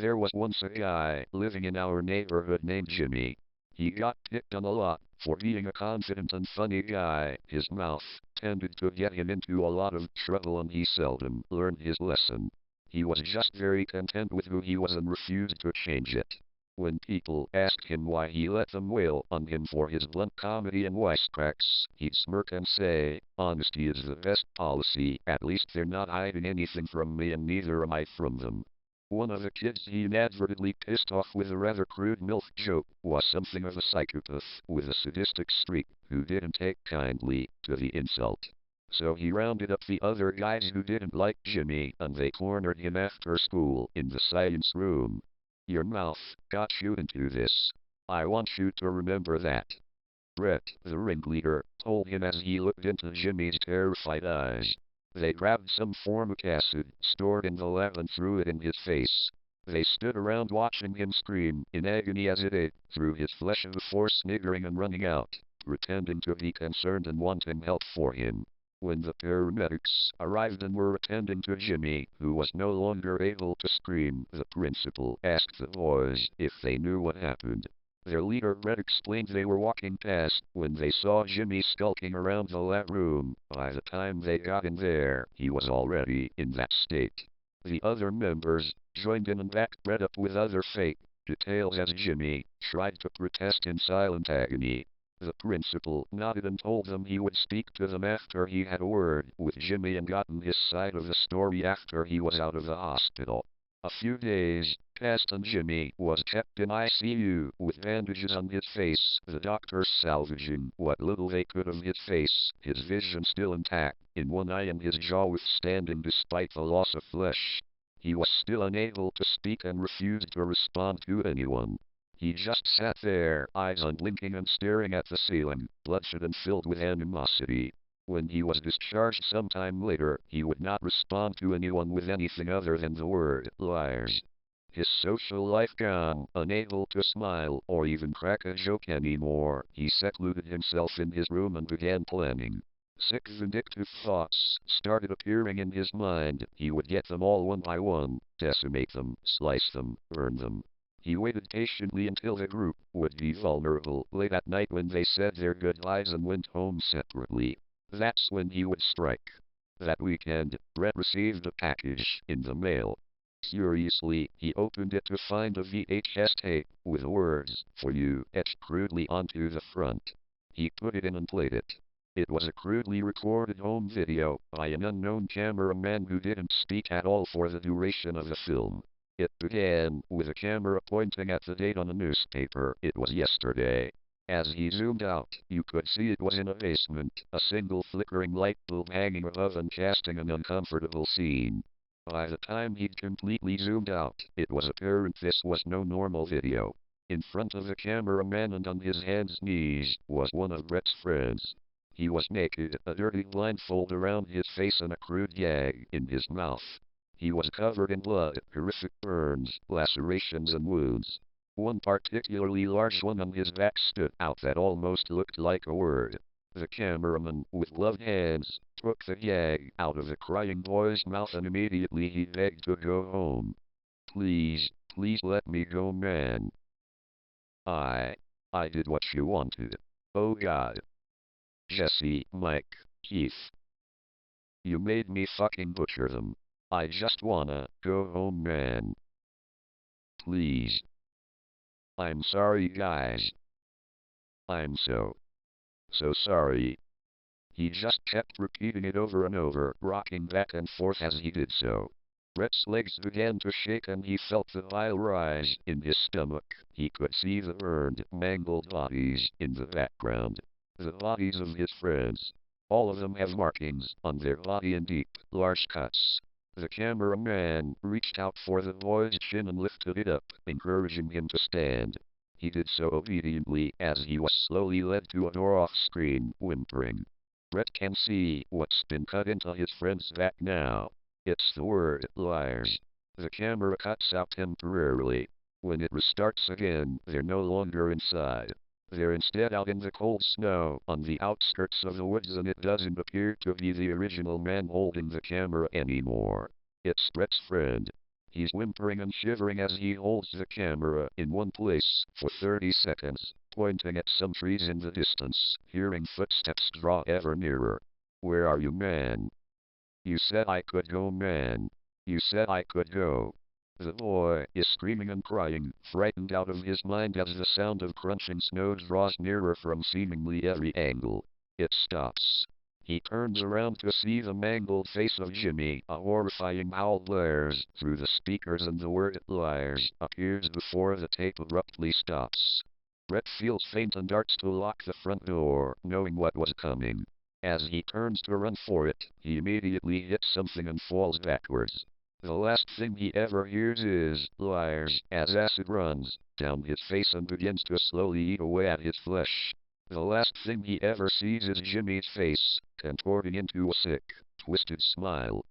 There was once a guy living in our neighborhood named Jimmy. He got picked on a lot for being a confident and funny guy. His mouth tended to get him into a lot of trouble and he seldom learned his lesson. He was just very content with who he was and refused to change it. When people asked him why he let them wail on him for his blunt comedy and wisecracks, he'd smirk and say, "Honesty is the best policy, at least they're not hiding anything from me and neither am I from them." One of the kids he inadvertently pissed off with a rather crude MILF joke was something of a psychopath with a sadistic streak who didn't take kindly to the insult. So he rounded up the other guys who didn't like Jimmy and they cornered him after school in the science room. "Your mouth got you into this. I want you to remember that," Brett, the ringleader, told him as he looked into Jimmy's terrified eyes. They grabbed some formic acid stored in the lab and threw it in his face. They stood around watching him scream in agony as it ate through his flesh before sniggering and running out, pretending to be concerned and wanting help for him. When the paramedics arrived and were attending to Jimmy, who was no longer able to scream, the principal asked the boys if they knew what happened. Their leader Brett explained they were walking past when they saw Jimmy skulking around the lab room. By the time they got in there, he was already in that state. The other members joined in and backed Brett up with other fake details as Jimmy tried to protest in silent agony. The principal nodded and told them he would speak to them after he had a word with Jimmy and gotten his side of the story after he was out of the hospital. A few days passed and Jimmy was kept in ICU with bandages on his face, the doctors salvaging what little they could of his face, his vision still intact in one eye and his jaw withstanding despite the loss of flesh. He was still unable to speak and refused to respond to anyone. He just sat there, eyes unblinking and staring at the ceiling, bloodshot and filled with animosity. When he was discharged sometime later, he would not respond to anyone with anything other than the word LIARS. His social life gone, unable to smile or even crack a joke anymore, he secluded himself in his room and began planning. Sick vindictive thoughts started appearing in his mind. He would get them all one by one, decimate them, slice them, burn them. He waited patiently until the group would be vulnerable late at night when they said their goodbyes and went home separately. That's when he would strike. That weekend, Brett received a package in the mail. Curiously, he opened it to find a VHS tape with the words, "For you," etched crudely onto the front. He put it in and played it. It was a crudely recorded home video by an unknown cameraman who didn't speak at all for the duration of the film. It began with a camera pointing at the date on a newspaper. It was yesterday. As he zoomed out, you could see it was in a basement, a single flickering light bulb hanging above and casting an uncomfortable scene. By the time he'd completely zoomed out, it was apparent this was no normal video. In front of the cameraman and on his hands and knees was one of Brett's friends. He was naked, a dirty blindfold around his face and a crude gag in his mouth. He was covered in blood, horrific burns, lacerations and wounds. One particularly large one on his back stood out that almost looked like a word. The cameraman, with gloved hands, took the gag out of the crying boy's mouth and immediately he begged to go home. Please let me go, man. I did what you wanted. Oh God. Jesse, Mike, Keith. You made me fucking butcher them. I just wanna go home, man. Please. I'm sorry, guys. I'm so sorry. He just kept repeating it over and over, rocking back and forth as he did so. Brett's legs began to shake and he felt the bile rise in his stomach. He could see the burned, mangled bodies in the background. The bodies of his friends. All of them have markings on their body and deep, large cuts. The cameraman reached out for the boy's chin and lifted it up, encouraging him to stand. He did so obediently as he was slowly led to a door off-screen, whimpering. Brett can see what's been cut into his friend's back now. It's the word LIARS. The camera cuts out temporarily. When it restarts again, they're no longer inside. They're instead out in the cold snow on the outskirts of the woods and it doesn't appear to be the original man holding the camera anymore. It's Brett's friend. He's whimpering and shivering as he holds the camera in one place for 30 seconds, pointing at some trees in the distance, hearing footsteps draw ever nearer. Where are you, man? You said I could go, man. You said I could go. The boy is screaming and crying, frightened out of his mind as the sound of crunching snow draws nearer from seemingly every angle. It stops. He turns around to see the mangled face of Jimmy, a horrifying howl blares through the speakers and the word LIARS appears before the tape abruptly stops. Brett feels faint and darts to lock the front door, knowing what was coming. As he turns to run for it, he immediately hits something and falls backwards. The last thing he ever hears is LIARS as acid runs down his face and begins to slowly eat away at his flesh. The last thing he ever sees is Jimmy's face, contorting into a sick, twisted smile.